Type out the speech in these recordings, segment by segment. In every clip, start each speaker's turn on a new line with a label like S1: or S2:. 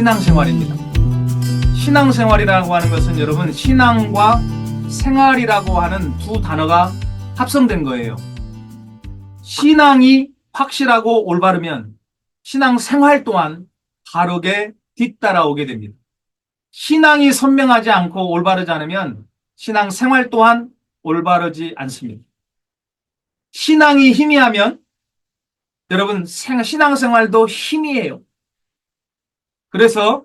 S1: 신앙생활입니다. 신앙생활이라고 하는 것은 여러분 신앙과 생활이라고 하는 두 단어가 합성된 거예요. 신앙이 확실하고 올바르면 신앙생활 또한 바르게 뒤따라오게 됩니다. 신앙이 선명하지 않고 올바르지 않으면 신앙생활 또한 올바르지 않습니다. 신앙이 희미하면 여러분 신앙생활도 희미해요. 그래서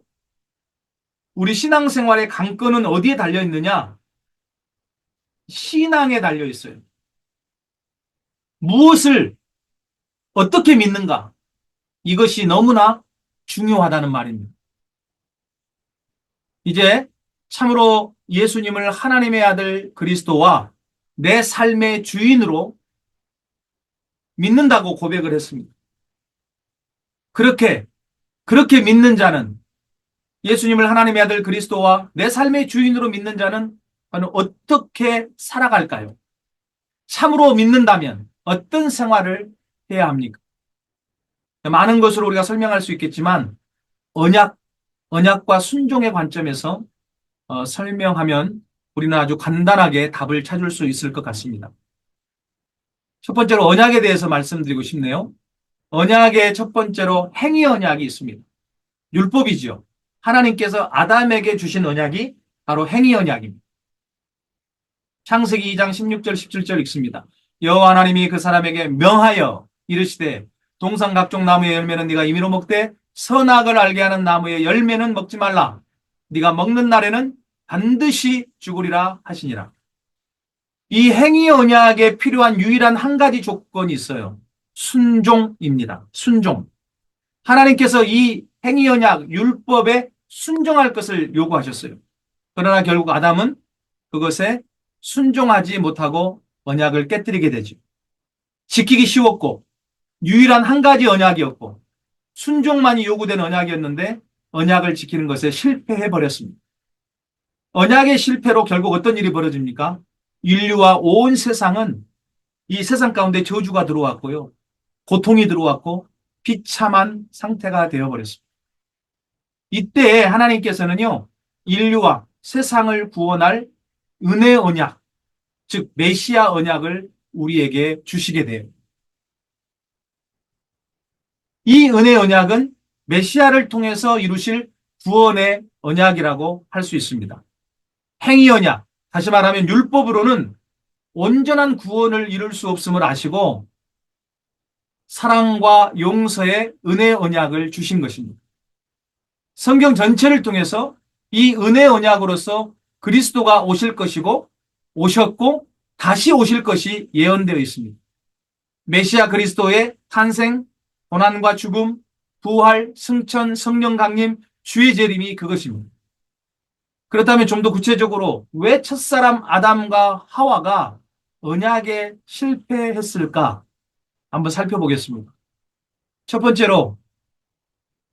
S1: 우리 신앙생활의 관건은 어디에 달려 있느냐? 신앙에 달려 있어요. 무엇을 어떻게 믿는가? 이것이 너무나 중요하다는 말입니다. 이제 참으로 예수님을 하나님의 아들 그리스도와 내 삶의 주인으로 믿는다고 고백을 했습니다. 그렇게 믿는 자는, 예수님을 하나님의 아들 그리스도와 내 삶의 주인으로 믿는 자는 어떻게 살아갈까요? 참으로 믿는다면 어떤 생활을 해야 합니까? 많은 것으로 우리가 설명할 수 있겠지만 언약과 순종의 관점에서 설명하면 우리는 아주 간단하게 답을 찾을 수 있을 것 같습니다. 첫 번째로 언약에 대해서 말씀드리고 싶네요. 언약의 첫 번째로 행위 언약이 있습니다. 율법이지요. 하나님께서 아담에게 주신 언약이 바로 행위 언약입니다. 창세기 2장 16절 17절 읽습니다. 여호와 하나님이 그 사람에게 명하여 이르시되 동산 각종 나무의 열매는 네가 임의로 먹되 선악을 알게 하는 나무의 열매는 먹지 말라. 네가 먹는 날에는 반드시 죽으리라 하시니라. 이 행위 언약에 필요한 유일한 한 가지 조건이 있어요. 순종입니다. 순종. 하나님께서 이 행위 언약 율법에 순종할 것을 요구하셨어요. 그러나 결국 아담은 그것에 순종하지 못하고 언약을 깨뜨리게 되죠. 지키기 쉬웠고 유일한 한 가지 언약이었고 순종만이 요구된 언약이었는데 언약을 지키는 것에 실패해 버렸습니다. 언약의 실패로 결국 어떤 일이 벌어집니까? 인류와 온 세상은 이 세상 가운데 저주가 들어왔고요. 고통이 들어왔고 비참한 상태가 되어버렸습니다. 이때 하나님께서는요. 인류와 세상을 구원할 은혜 언약, 즉 메시아 언약을 우리에게 주시게 돼요. 이 은혜 언약은 메시아를 통해서 이루실 구원의 언약이라고 할 수 있습니다. 행위 언약, 다시 말하면 율법으로는 온전한 구원을 이룰 수 없음을 아시고 사랑과 용서의 은혜 언약을 주신 것입니다. 성경 전체를 통해서 이 은혜 언약으로서 그리스도가 오실 것이고 오셨고 다시 오실 것이 예언되어 있습니다. 메시아 그리스도의 탄생, 고난과 죽음, 부활, 승천, 성령 강림, 주의 재림이 그것입니다. 그렇다면 좀 더 구체적으로 왜 첫사람 아담과 하와가 언약에 실패했을까? 한번 살펴보겠습니다. 첫 번째로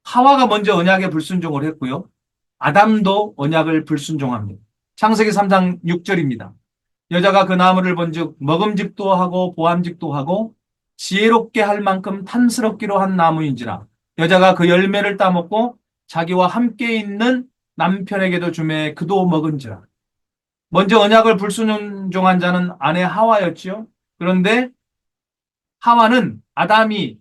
S1: 하와가 먼저 언약에 불순종을 했고요. 아담도 언약을 불순종합니다. 창세기 3장 6절입니다. 여자가 그 나무를 본즉 먹음직도 하고 보암직도 하고 지혜롭게 할 만큼 탐스럽기로 한 나무인지라. 여자가 그 열매를 따먹고 자기와 함께 있는 남편에게도 주매 그도 먹은지라. 먼저 언약을 불순종한 자는 아내 하와였지요. 그런데 하와는 아담이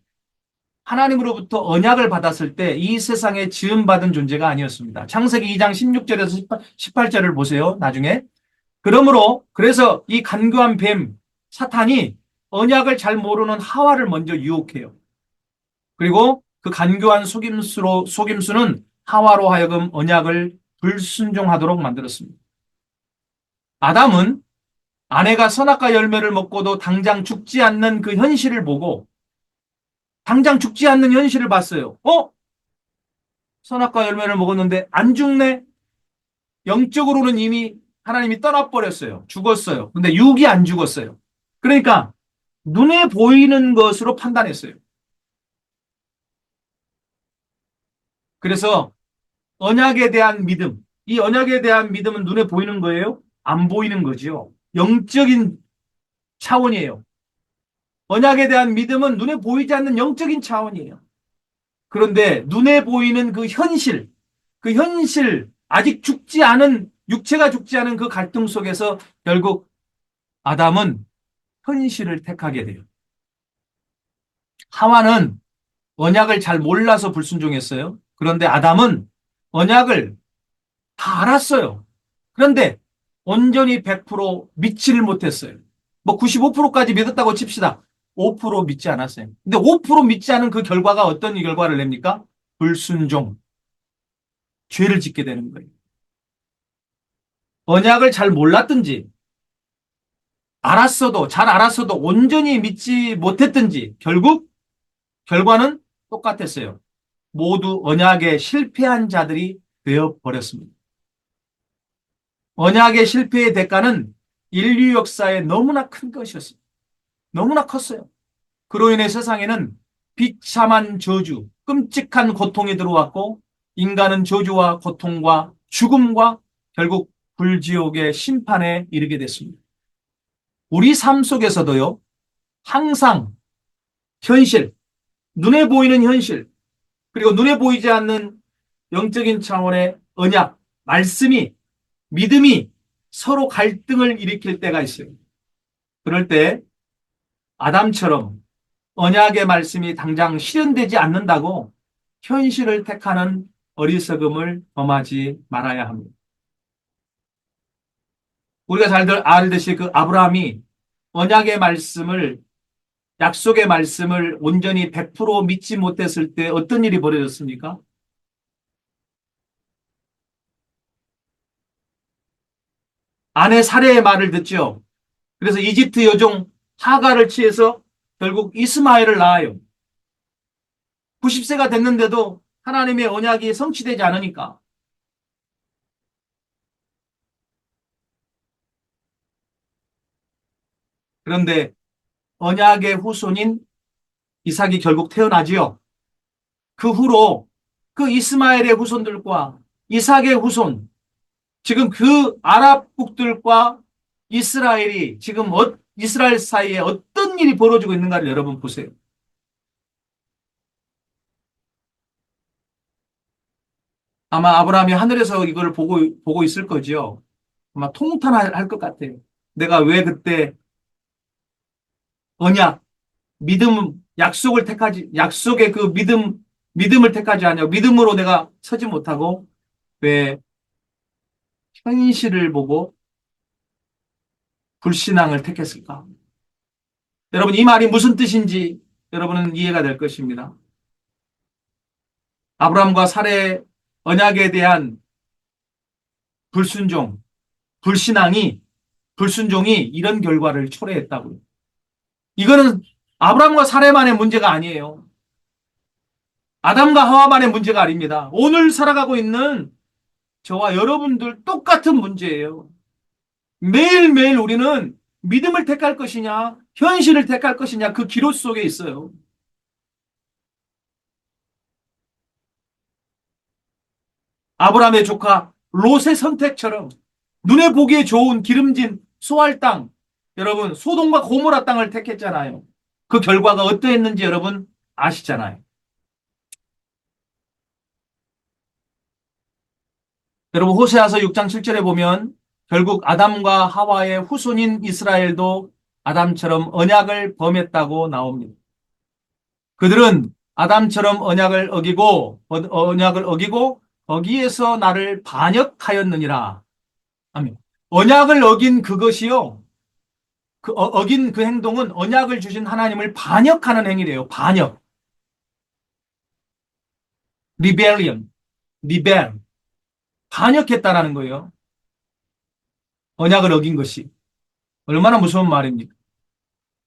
S1: 하나님으로부터 언약을 받았을 때 이 세상에 지음받은 존재가 아니었습니다. 창세기 2장 16절에서 18절을 보세요. 나중에. 그래서 이 간교한 뱀 사탄이 언약을 잘 모르는 하와를 먼저 유혹해요. 그리고 그 간교한 속임수는 하와로 하여금 언약을 불순종하도록 만들었습니다. 아담은 아내가 선악과 열매를 먹고도 당장 죽지 않는 그 현실을 보고 당장 죽지 않는 현실을 봤어요. 선악과 열매를 먹었는데 안 죽네? 영적으로는 이미 하나님이 떠나버렸어요. 죽었어요. 근데 육이 안 죽었어요. 그러니까 눈에 보이는 것으로 판단했어요. 그래서 언약에 대한 믿음, 이 언약에 대한 믿음은 눈에 보이는 거예요? 안 보이는 거지요. 영적인 차원이에요. 언약에 대한 믿음은 눈에 보이지 않는 영적인 차원이에요. 그런데 눈에 보이는 그 현실, 그 현실, 아직 죽지 않은, 육체가 죽지 않은 그 갈등 속에서 결국 아담은 현실을 택하게 돼요. 하와는 언약을 잘 몰라서 불순종했어요. 그런데 아담은 언약을 다 알았어요. 그런데 온전히 100% 믿지를 못했어요. 뭐 95%까지 믿었다고 칩시다. 5% 믿지 않았어요. 근데 5% 믿지 않은 그 결과가 어떤 결과를 냅니까? 불순종, 죄를 짓게 되는 거예요. 언약을 잘 몰랐든지, 알았어도, 잘 알았어도 온전히 믿지 못했든지, 결국 결과는 똑같았어요. 모두 언약에 실패한 자들이 되어 버렸습니다. 언약의 실패의 대가는 인류 역사에 너무나 큰 것이었습니다. 너무나 컸어요. 그로 인해 세상에는 비참한 저주, 끔찍한 고통이 들어왔고 인간은 저주와 고통과 죽음과 결국 불지옥의 심판에 이르게 됐습니다. 우리 삶 속에서도요, 항상 현실, 눈에 보이는 현실, 그리고 눈에 보이지 않는 영적인 차원의 언약, 말씀이, 믿음이 서로 갈등을 일으킬 때가 있어요. 그럴 때 아담처럼 언약의 말씀이 당장 실현되지 않는다고 현실을 택하는 어리석음을 범하지 말아야 합니다. 우리가 잘들 알듯이 그 아브라함이 언약의 말씀을, 약속의 말씀을 온전히 100% 믿지 못했을 때 어떤 일이 벌어졌습니까? 아내 사례의 말을 듣죠. 그래서 이집트 여종 하가를 취해서 결국 이스마엘을 낳아요. 90세가 됐는데도 하나님의 언약이 성취되지 않으니까. 그런데 언약의 후손인 이삭이 결국 태어나지요. 그 후로 그 이스마엘의 후손들과 이삭의 후손, 지금 그 아랍국들과 이스라엘이 지금 이스라엘 사이에 어떤 일이 벌어지고 있는가를 여러분 보세요. 아마 아브라함이 하늘에서 이걸 보고 있을 거지요. 아마 통탄할 것 같아요. 내가 왜 그때 언약, 믿음, 약속을 택하지, 약속의 그 믿음을 택하지 않냐. 믿음으로 내가 서지 못하고 왜 현실을 보고 불신앙을 택했을까? 여러분, 이 말이 무슨 뜻인지 여러분은 이해가 될 것입니다. 아브라함과 살의 언약에 대한 불순종, 불신앙이, 불순종이 이런 결과를 초래했다고요. 이거는 아브라함과 사례만의 문제가 아니에요. 아담과 하와만의 문제가 아닙니다. 오늘 살아가고 있는 저와 여러분들 똑같은 문제예요. 매일매일 우리는 믿음을 택할 것이냐, 현실을 택할 것이냐, 그 기로 속에 있어요. 아브라함의 조카 롯의 선택처럼 눈에 보기에 좋은 기름진 소알 땅, 여러분 소돔과 고모라 땅을 택했잖아요. 그 결과가 어떠했는지 여러분 아시잖아요. 여러분 호세아서 6장 7절에 보면 결국 아담과 하와의 후손인 이스라엘도 아담처럼 언약을 범했다고 나옵니다. 그들은 아담처럼 언약을 어기고 거기에서 나를 반역하였느니라. 아멘. 언약을 어긴 그것이요. 어긴 그 행동은 언약을 주신 하나님을 반역하는 행위래요. 반역. rebellion. rebel. 반역했다라는 거예요. 언약을 어긴 것이. 얼마나 무서운 말입니까?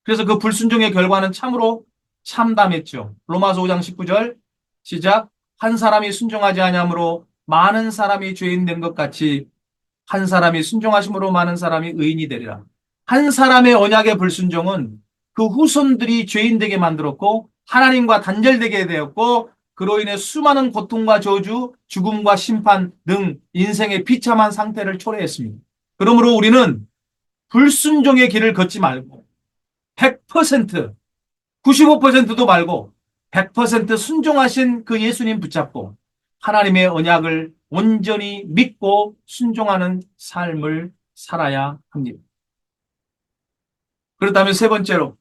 S1: 그래서 그 불순종의 결과는 참으로 참담했죠. 로마서 5장 19절 시작. 한 사람이 순종하지 아니함으로 많은 사람이 죄인 된 것 같이 한 사람이 순종하심으로 많은 사람이 의인이 되리라. 한 사람의 언약의 불순종은 그 후손들이 죄인 되게 만들었고 하나님과 단절되게 되었고 그로 인해 수많은 고통과 저주, 죽음과 심판 등 인생의 비참한 상태를 초래했습니다. 그러므로 우리는 불순종의 길을 걷지 말고 100%, 95%도 말고 100% 순종하신 그 예수님 붙잡고 하나님의 언약을 온전히 믿고 순종하는 삶을 살아야 합니다. 그렇다면 세 번째로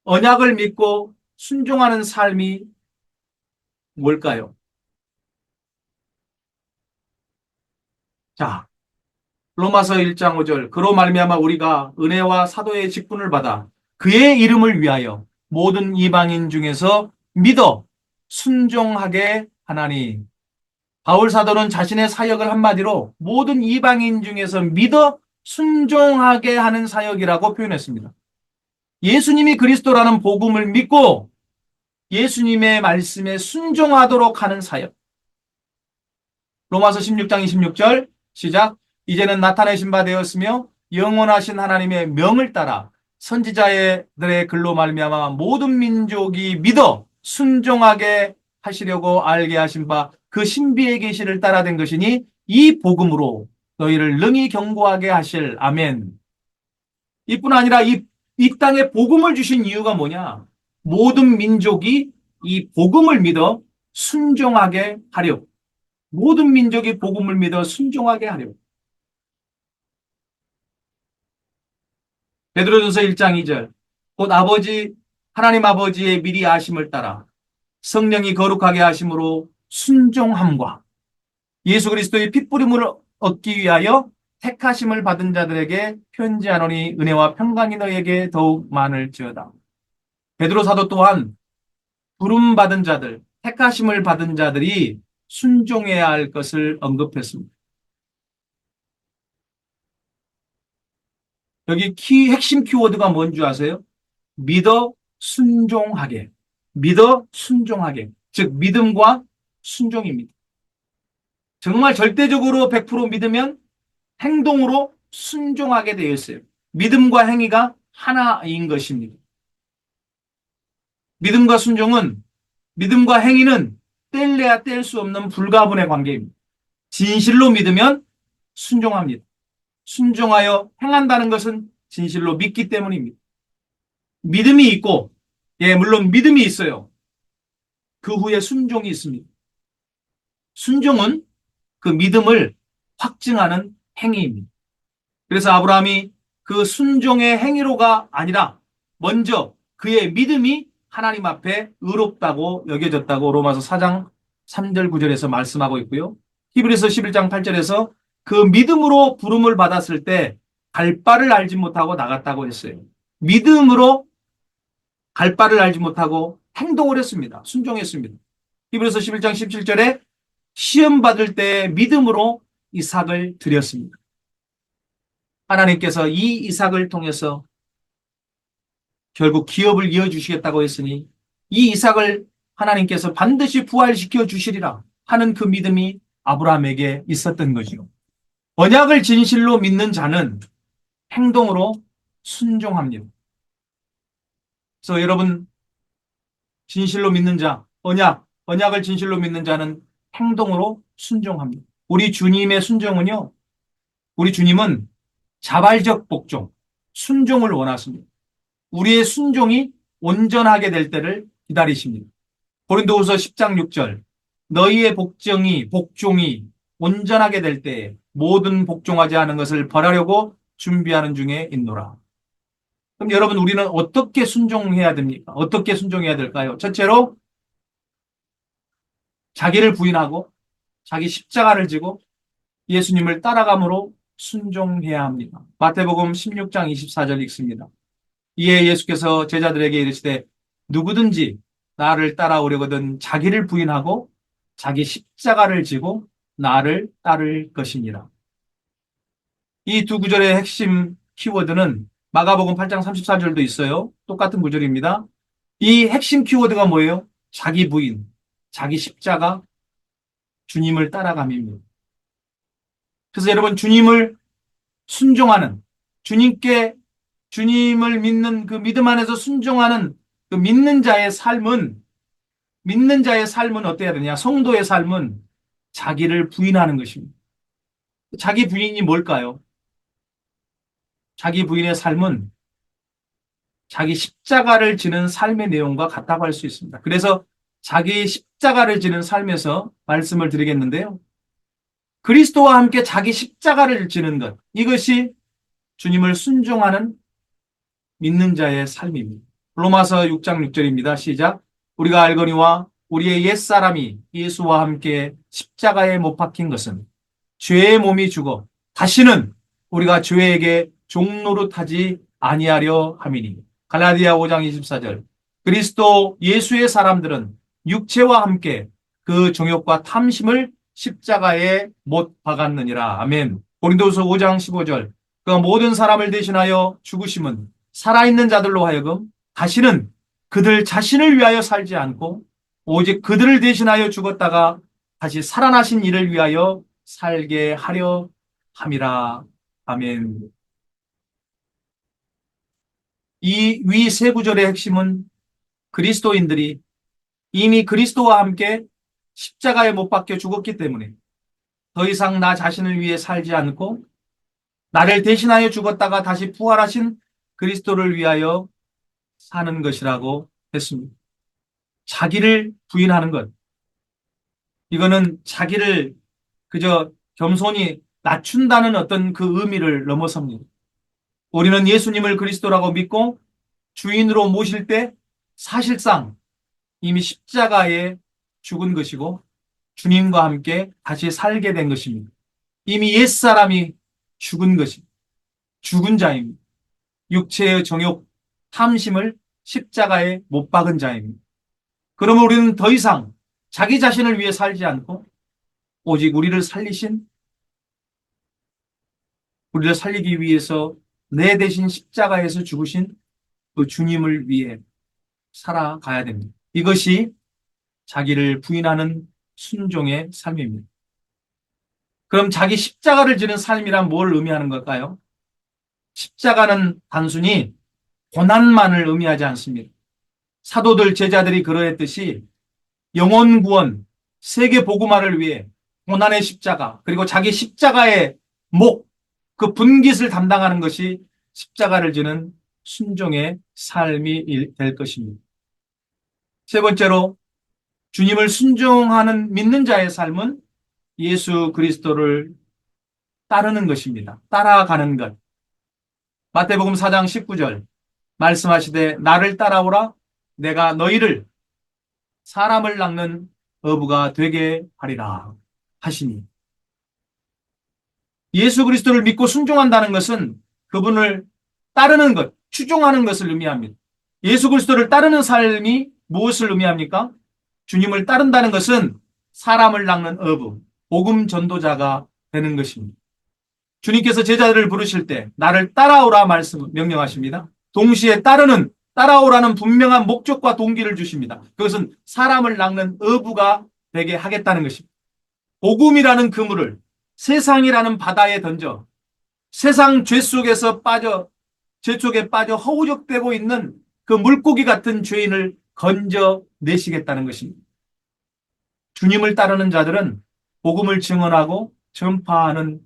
S1: 언약을 믿고 순종하는 삶이 뭘까요? 자, 로마서 1장 5절 그로 말미암아 우리가 은혜와 사도의 직분을 받아 그의 이름을 위하여 모든 이방인 중에서 믿어 순종하게 하나니. 바울 사도는 자신의 사역을 한마디로 모든 이방인 중에서 믿어 순종하게 하는 사역이라고 표현했습니다. 예수님이 그리스도라는 복음을 믿고 예수님의 말씀에 순종하도록 하는 사역. 로마서 16장 26절 시작. 이제는 나타내신 바 되었으며 영원하신 하나님의 명을 따라 선지자들의 글로 말미암아 모든 민족이 믿어 순종하게 하시려고 알게 하신 바 그 신비의 계시를 따라 된 것이니 이 복음으로 너희를 능히 경고하게 하실. 아멘. 이뿐 아니라 이 땅에 복음을 주신 이유가 뭐냐? 모든 민족이 이 복음을 믿어 순종하게 하려. 모든 민족이 복음을 믿어 순종하게 하려. 베드로전서 1장 2절 곧 하나님 아버지의 미리 아심을 따라 성령이 거룩하게 하심으로 순종함과 예수 그리스도의 핏부림을 얻기 위하여 택하심을 받은 자들에게 편지하노니 은혜와 평강이 너에게 더욱 많을지어다. 베드로 사도 또한 부름받은 자들, 택하심을 받은 자들이 순종해야 할 것을 언급했습니다. 여기 핵심 키워드가 뭔지 아세요? 믿어 순종하게. 믿어 순종하게. 즉 믿음과 순종입니다. 정말 절대적으로 100% 믿으면 행동으로 순종하게 되어 있어요. 믿음과 행위가 하나인 것입니다. 믿음과 행위는 뗄래야 뗄 수 없는 불가분의 관계입니다. 진실로 믿으면 순종합니다. 순종하여 행한다는 것은 진실로 믿기 때문입니다. 믿음이 있고, 물론 믿음이 있어요. 그 후에 순종이 있습니다. 순종은 그 믿음을 확증하는 행위입니다. 그래서 아브라함이 그 순종의 행위로가 아니라 먼저 그의 믿음이 하나님 앞에 의롭다고 여겨졌다고 로마서 4장 3절 9절에서 말씀하고 있고요. 히브리서 11장 8절에서 그 믿음으로 부름을 받았을 때 갈 바를 알지 못하고 나갔다고 했어요. 믿음으로 갈 바를 알지 못하고 행동을 했습니다. 순종했습니다. 히브리서 11장 17절에 시험 받을 때 믿음으로 이삭을 드렸습니다. 하나님께서 이 이삭을 통해서 결국 기업을 이어주시겠다고 했으니 이 이삭을 하나님께서 반드시 부활시켜 주시리라 하는 그 믿음이 아브라함에게 있었던 거죠. 언약을 진실로 믿는 자는 행동으로 순종합니다. 그래서 여러분 진실로 믿는 자, 언약을 진실로 믿는 자는 행동으로 순종합니다. 우리 주님의 순종은요, 우리 주님은 자발적 복종, 순종을 원하십니다. 우리의 순종이 온전하게 될 때를 기다리십니다. 고린도후서 10장 6절 너희의 복종이 온전하게 될 때에 모든 복종하지 않은 것을 벌하려고 준비하는 중에 있노라. 그럼 여러분 우리는 어떻게 순종해야 됩니까? 어떻게 순종해야 될까요? 첫째로 자기를 부인하고 자기 십자가를 지고 예수님을 따라감으로 순종해야 합니다. 마태복음 16장 24절 읽습니다. 이에 예수께서 제자들에게 이르시되 누구든지 나를 따라오려거든 자기를 부인하고 자기 십자가를 지고 나를 따를 것이니라. 이 두 구절의 핵심 키워드는 마가복음 8장 34절도 있어요. 똑같은 구절입니다. 이 핵심 키워드가 뭐예요? 자기 부인, 자기 십자가, 주님을 따라감입니다. 그래서 여러분 주님을 순종하는, 주님을 믿는 그 믿음 안에서 순종하는 그 믿는 자의 삶은 어때야 되냐? 성도의 삶은 자기를 부인하는 것입니다. 자기 부인이 뭘까요? 자기 부인의 삶은 자기 십자가를 지는 삶의 내용과 같다고 할 수 있습니다. 그래서 자기 십자가를 지는 삶에서 말씀을 드리겠는데요. 그리스도와 함께 자기 십자가를 지는 것, 이것이 주님을 순종하는 믿는 자의 삶입니다. 로마서 6장 6절입니다. 시작. 우리가 알거니와 우리의 옛사람이 예수와 함께 십자가에 못 박힌 것은 죄의 몸이 죽어 다시는 우리가 죄에게 종노릇하지 아니하려 함이니. 갈라디아 5장 24절. 그리스도 예수의 사람들은 육체와 함께 그 정욕과 탐심을 십자가에 못 박았느니라. 아멘. 고린도서 5장 15절. 그 모든 사람을 대신하여 죽으심은 살아있는 자들로 하여금 다시는 그들 자신을 위하여 살지 않고 오직 그들을 대신하여 죽었다가 다시 살아나신 이를 위하여 살게 하려 함이라. 아멘. 이 위 세 구절의 핵심은 그리스도인들이 이미 그리스도와 함께 십자가에 못 박혀 죽었기 때문에 더 이상 나 자신을 위해 살지 않고 나를 대신하여 죽었다가 다시 부활하신 그리스도를 위하여 사는 것이라고 했습니다. 자기를 부인하는 것. 이거는 자기를 그저 겸손히 낮춘다는 어떤 그 의미를 넘어섭니다. 우리는 예수님을 그리스도라고 믿고 주인으로 모실 때 사실상 이미 십자가에 죽은 것이고 주님과 함께 다시 살게 된 것입니다. 이미 옛사람이 죽은 것입니다. 죽은 자입니다. 육체의 정욕, 탐심을 십자가에 못 박은 자입니다. 그러면 우리는 더 이상 자기 자신을 위해 살지 않고 오직 우리를 살리기 위해서 내 대신 십자가에서 죽으신 그 주님을 위해 살아가야 됩니다. 이것이 자기를 부인하는 순종의 삶입니다. 그럼 자기 십자가를 지는 삶이란 뭘 의미하는 걸까요? 십자가는 단순히 고난만을 의미하지 않습니다. 사도들, 제자들이 그러했듯이 영혼 구원, 세계 복음화를 위해 고난의 십자가, 그리고 자기 십자가의 목, 그 분깃을 담당하는 것이 십자가를 지는 순종의 삶이 될 것입니다. 세 번째로 주님을 순종하는 믿는 자의 삶은 예수 그리스도를 따르는 것입니다. 따라가는 것. 마태복음 4장 19절 말씀하시되 나를 따라오라 내가 너희를 사람을 낚는 어부가 되게 하리라 하시니. 예수 그리스도를 믿고 순종한다는 것은 그분을 따르는 것, 추종하는 것을 의미합니다. 예수 그리스도를 따르는 삶이 무엇을 의미합니까? 주님을 따른다는 것은 사람을 낚는 어부, 복음 전도자가 되는 것입니다. 주님께서 제자들을 부르실 때 나를 따라오라 명령하십니다. 동시에 따라오라는 분명한 목적과 동기를 주십니다. 그것은 사람을 낚는 어부가 되게 하겠다는 것입니다. 복음이라는 그물을 세상이라는 바다에 던져 세상 죄 속에 빠져 허우적대고 있는 그 물고기 같은 죄인을 건져내시겠다는 것입니다. 주님을 따르는 자들은 복음을 증언하고 전파하는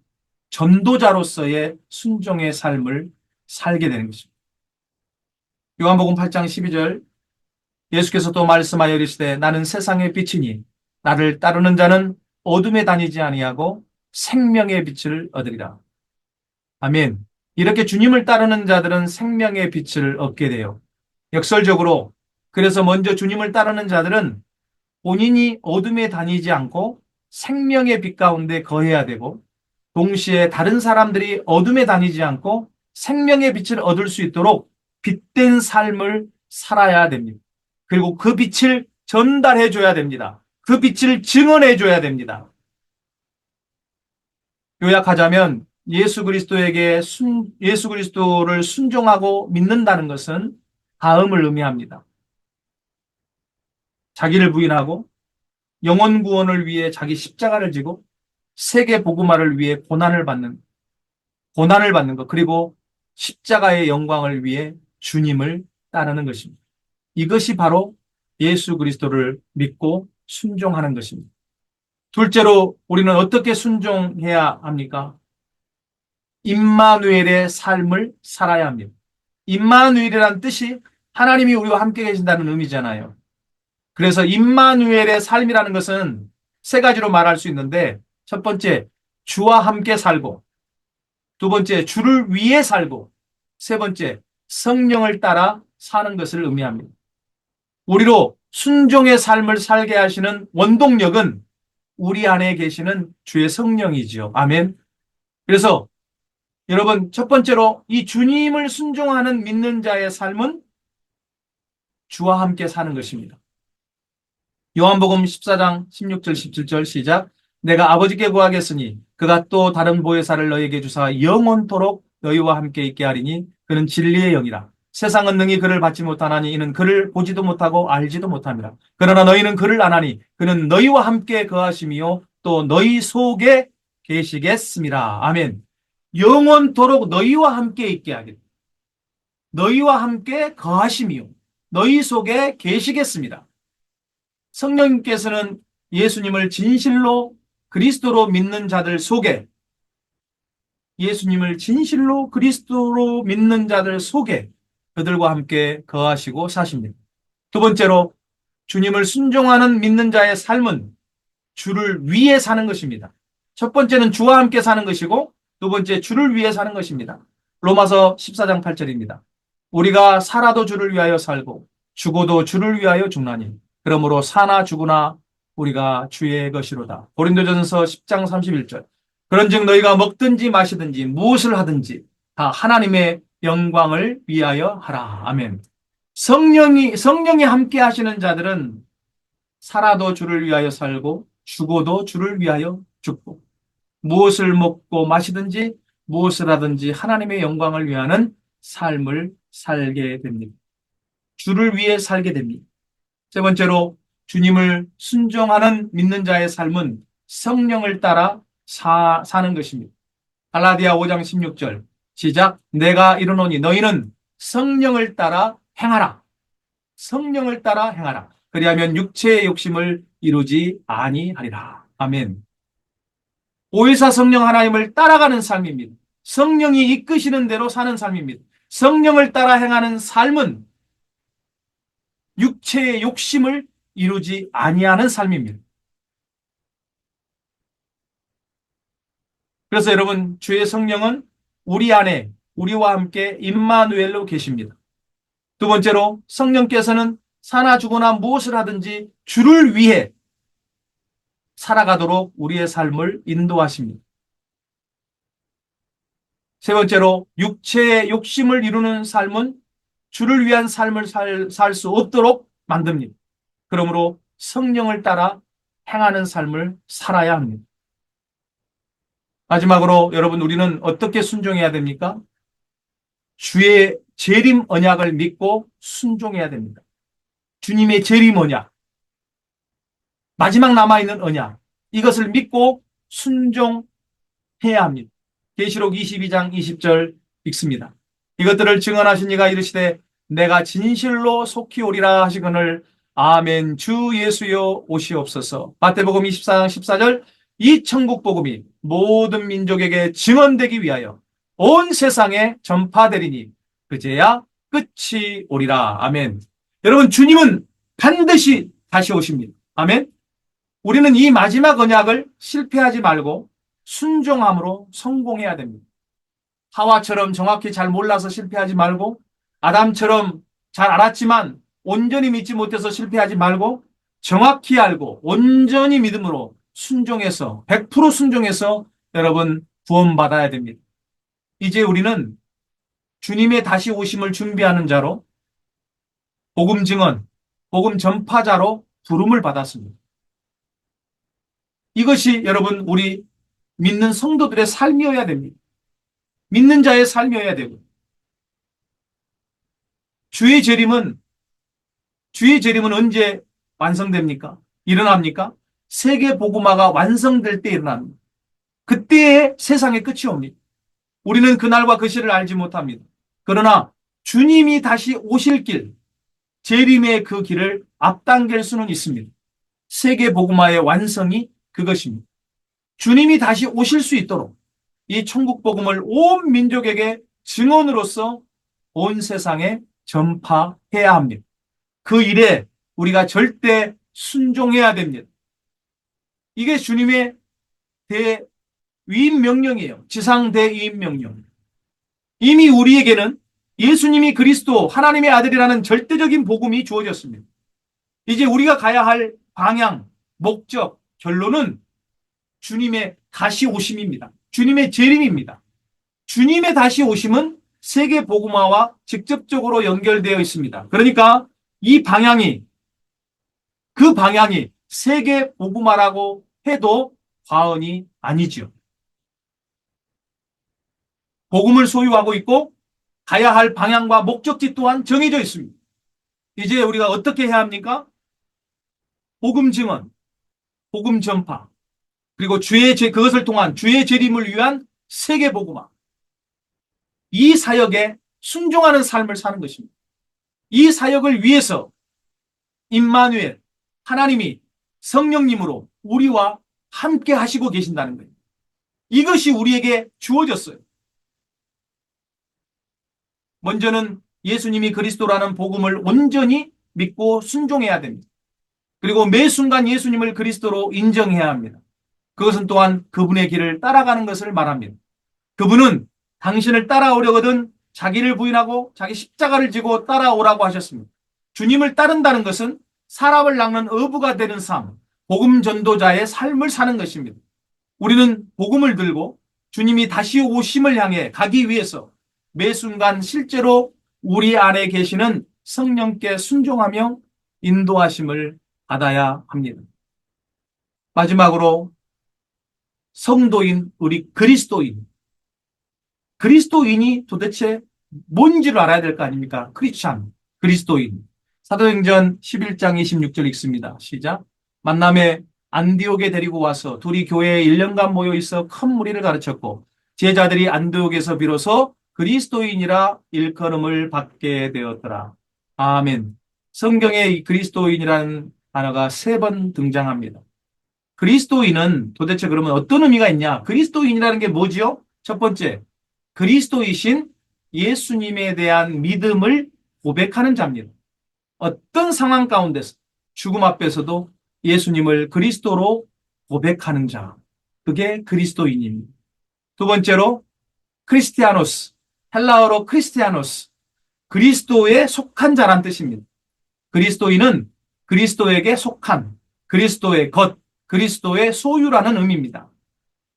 S1: 전도자로서의 순종의 삶을 살게 되는 것입니다. 요한복음 8장 12절 예수께서 또 말씀하여 이르시되 나는 세상의 빛이니 나를 따르는 자는 어둠에 다니지 아니하고 생명의 빛을 얻으리라. 아멘. 이렇게 주님을 따르는 자들은 생명의 빛을 얻게 돼요. 역설적으로 그래서 먼저 주님을 따르는 자들은 본인이 어둠에 다니지 않고 생명의 빛 가운데 거해야 되고 동시에 다른 사람들이 어둠에 다니지 않고 생명의 빛을 얻을 수 있도록 빛된 삶을 살아야 됩니다. 그리고 그 빛을 전달해 줘야 됩니다. 그 빛을 증언해 줘야 됩니다. 요약하자면 예수 그리스도를 순종하고 믿는다는 것은 다음을 의미합니다. 자기를 부인하고 영혼 구원을 위해 자기 십자가를 지고 세계 복음화를 위해 고난을 받는 것, 그리고 십자가의 영광을 위해 주님을 따르는 것입니다. 이것이 바로 예수 그리스도를 믿고 순종하는 것입니다. 둘째로 우리는 어떻게 순종해야 합니까? 임마누엘의 삶을 살아야 합니다. 임마누엘이라는 뜻이 하나님이 우리와 함께 계신다는 의미잖아요. 그래서 임마누엘의 삶이라는 것은 세 가지로 말할 수 있는데 첫 번째, 주와 함께 살고, 두 번째, 주를 위해 살고, 세 번째, 성령을 따라 사는 것을 의미합니다. 우리로 순종의 삶을 살게 하시는 원동력은 우리 안에 계시는 주의 성령이지요. 아멘. 그래서 여러분, 첫 번째로 이 주님을 순종하는 믿는 자의 삶은 주와 함께 사는 것입니다. 요한복음 14장 16절 17절 시작. 내가 아버지께 구하겠으니 그가 또 다른 보혜사를 너희에게 주사 영원토록 너희와 함께 있게 하리니 그는 진리의 영이라. 세상은 능히 그를 받지 못하나니 이는 그를 보지도 못하고 알지도 못함이라. 그러나 너희는 그를 아나니 그는 너희와 함께 거하심이요 또 너희 속에 계시겠습니다. 아멘. 영원토록 너희와 함께 있게 하겠다. 너희와 함께 거하심이요 너희 속에 계시겠습니다. 성령님께서는 예수님을 진실로 그리스도로 믿는 자들 속에 예수님을 진실로 그리스도로 믿는 자들 속에 그들과 함께 거하시고 사십니다. 두 번째로 주님을 순종하는 믿는 자의 삶은 주를 위해 사는 것입니다. 첫 번째는 주와 함께 사는 것이고 두 번째 주를 위해 사는 것입니다. 로마서 14장 8절입니다. 우리가 살아도 주를 위하여 살고 죽어도 주를 위하여 죽나니 그러므로 사나 죽으나 우리가 주의 것이로다. 고린도전서 10장 31절. 그런즉 너희가 먹든지 마시든지 무엇을 하든지 다 하나님의 영광을 위하여 하라. 아멘. 성령이 함께 하시는 자들은 살아도 주를 위하여 살고 죽어도 주를 위하여 죽고 무엇을 먹고 마시든지 무엇을 하든지 하나님의 영광을 위하는 삶을 살게 됩니다. 주를 위해 살게 됩니다. 세 번째로 주님을 순종하는 믿는 자의 삶은 성령을 따라 사는 것입니다. 갈라디아 5장 16절 시작. 내가 이르노니 너희는 성령을 따라 행하라. 성령을 따라 행하라. 그리하면 육체의 욕심을 이루지 아니하리라. 아멘. 오일사 성령 하나님을 따라가는 삶입니다. 성령이 이끄시는 대로 사는 삶입니다. 성령을 따라 행하는 삶은 육체의 욕심을 이루지 아니하는 삶입니다. 그래서 여러분, 주의 성령은 우리 안에 우리와 함께 임마누엘로 계십니다. 두 번째로 성령께서는 사나 죽으나 무엇을 하든지 주를 위해 살아가도록 우리의 삶을 인도하십니다. 세 번째로 육체의 욕심을 이루는 삶은 주를 위한 삶을 살 수 없도록 만듭니다. 그러므로 성령을 따라 행하는 삶을 살아야 합니다. 마지막으로 여러분 우리는 어떻게 순종해야 됩니까? 주의 재림 언약을 믿고 순종해야 됩니다. 주님의 재림 언약, 마지막 남아있는 언약, 이것을 믿고 순종해야 합니다. 계시록 22장 20절 읽습니다. 이것들을 증언하신 이가 이르시되 내가 진실로 속히 오리라 하시거늘 아멘 주 예수여 오시옵소서. 마태복음 24장 14절 이 천국 복음이 모든 민족에게 증언되기 위하여 온 세상에 전파되리니 그제야 끝이 오리라. 아멘. 여러분 주님은 반드시 다시 오십니다. 아멘. 우리는 이 마지막 언약을 실패하지 말고 순종함으로 성공해야 됩니다. 하와처럼 정확히 잘 몰라서 실패하지 말고 아담처럼 잘 알았지만 온전히 믿지 못해서 실패하지 말고 정확히 알고 온전히 믿음으로 순종해서 100% 순종해서 여러분 구원받아야 됩니다. 이제 우리는 주님의 다시 오심을 준비하는 자로 복음 증언, 복음 전파자로 부름을 받았습니다. 이것이 여러분 우리 믿는 성도들의 삶이어야 됩니다. 믿는 자의 삶이어야 되고 주의 재림은 언제 완성됩니까? 일어납니까? 세계 복음화가 완성될 때 일어납니다. 그때에 세상의 끝이 옵니다. 우리는 그날과 그 시를 알지 못합니다. 그러나 주님이 다시 오실 길, 재림의 그 길을 앞당길 수는 있습니다. 세계 복음화의 완성이 그것입니다. 주님이 다시 오실 수 있도록 이 천국 복음을 온 민족에게 증언으로서 온 세상에 전파해야 합니다. 그 일에 우리가 절대 순종해야 됩니다. 이게 주님의 위임 명령이에요. 지상 대위임 명령. 이미 우리에게는 예수님이 그리스도 하나님의 아들이라는 절대적인 복음이 주어졌습니다. 이제 우리가 가야 할 방향, 목적, 결론은 주님의 다시 오심입니다. 주님의 재림입니다. 주님의 다시 오심은 세계 복음화와 직접적으로 연결되어 있습니다. 그러니까 이 방향이, 그 방향이 세계 복음화라고 해도 과언이 아니죠. 복음을 소유하고 있고 가야 할 방향과 목적지 또한 정해져 있습니다. 이제 우리가 어떻게 해야 합니까? 복음 증언, 복음 전파, 그리고 그것을 통한 주의 재림을 위한 세계 복음화. 이 사역에 순종하는 삶을 사는 것입니다. 이 사역을 위해서 임마누엘, 하나님이 성령님으로 우리와 함께 하시고 계신다는 거예요. 이것이 우리에게 주어졌어요. 먼저는 예수님이 그리스도라는 복음을 온전히 믿고 순종해야 됩니다. 그리고 매 순간 예수님을 그리스도로 인정해야 합니다. 그것은 또한 그분의 길을 따라가는 것을 말합니다. 그분은 당신을 따라오려거든 자기를 부인하고 자기 십자가를 지고 따라오라고 하셨습니다. 주님을 따른다는 것은 사람을 낚는 어부가 되는 삶, 복음 전도자의 삶을 사는 것입니다. 우리는 복음을 들고 주님이 다시 오심을 향해 가기 위해서 매 순간 실제로 우리 안에 계시는 성령께 순종하며 인도하심을 받아야 합니다. 마지막으로 성도인, 우리 그리스도인이 도대체 뭔지를 알아야 될 거 아닙니까? 크리스찬, 그리스도인. 사도행전 11장 26절 읽습니다. 시작. 만남에 안디옥에 데리고 와서 둘이 교회에 1년간 모여 있어 큰 무리를 가르쳤고 제자들이 안디옥에서 비로소 그리스도인이라 일컬음을 받게 되었더라. 아멘. 성경에 이 그리스도인이라는 단어가 3번 등장합니다. 그리스도인은 도대체 그러면 어떤 의미가 있냐? 그리스도인이라는 게 뭐지요? 첫 번째, 그리스도이신 예수님에 대한 믿음을 고백하는 자입니다. 어떤 상황 가운데서 죽음 앞에서도 예수님을 그리스도로 고백하는 자. 그게 그리스도인입니다. 두 번째로 크리스티아노스, 헬라어로 크리스티아노스, 그리스도에 속한 자란 뜻입니다. 그리스도인은 그리스도에게 속한, 그리스도의 것, 그리스도의 소유라는 의미입니다.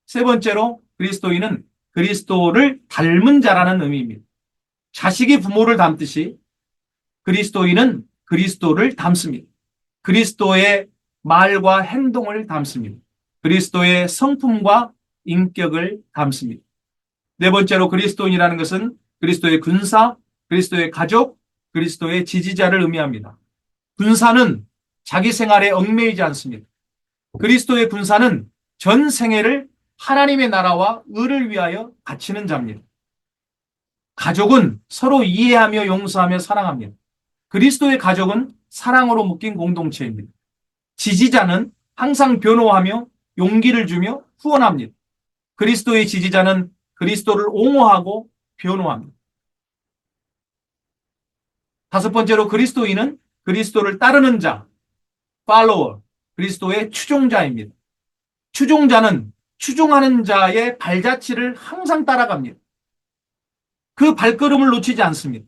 S1: 세 번째로 그리스도인은 그리스도를 닮은 자라는 의미입니다. 자식이 부모를 닮듯이 그리스도인은 그리스도를 닮습니다. 그리스도의 말과 행동을 닮습니다. 그리스도의 성품과 인격을 닮습니다. 네 번째로 그리스도인이라는 것은 그리스도의 군사, 그리스도의 가족, 그리스도의 지지자를 의미합니다. 군사는 자기 생활에 얽매이지 않습니다. 그리스도의 군사는 전 생애를 하나님의 나라와 의를 위하여 바치는 자입니다. 가족은 서로 이해하며 용서하며 사랑합니다. 그리스도의 가족은 사랑으로 묶인 공동체입니다. 지지자는 항상 변호하며 용기를 주며 후원합니다. 그리스도의 지지자는 그리스도를 옹호하고 변호합니다. 다섯 번째로 그리스도인은 그리스도를 따르는 자, follower, 그리스도의 추종자입니다. 추종자는 추종하는 자의 발자취를 항상 따라갑니다. 그 발걸음을 놓치지 않습니다.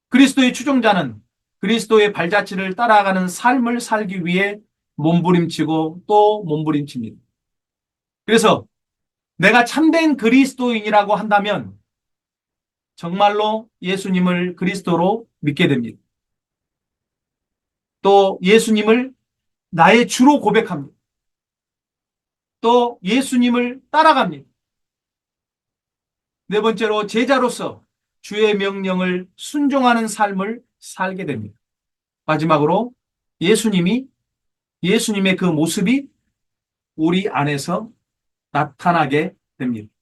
S1: 그리스도의 추종자는 그리스도의 발자취를 따라가는 삶을 살기 위해 몸부림치고 또 몸부림칩니다. 그래서 내가 참된 그리스도인이라고 한다면 정말로 예수님을 그리스도로 믿게 됩니다. 또 예수님을 나의 주로 고백합니다. 또 예수님을 따라갑니다. 네 번째로 제자로서 주의 명령을 순종하는 삶을 살게 됩니다. 마지막으로 예수님의 그 모습이 우리 안에서 나타나게 됩니다.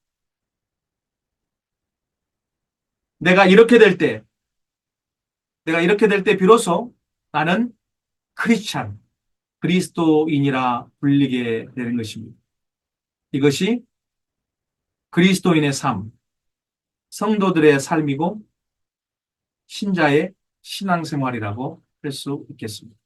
S1: 내가 이렇게 될 때 비로소 나는 크리스찬, 그리스도인이라 불리게 되는 것입니다. 이것이 그리스도인의 삶, 성도들의 삶이고 신자의 신앙생활이라고 할 수 있겠습니다.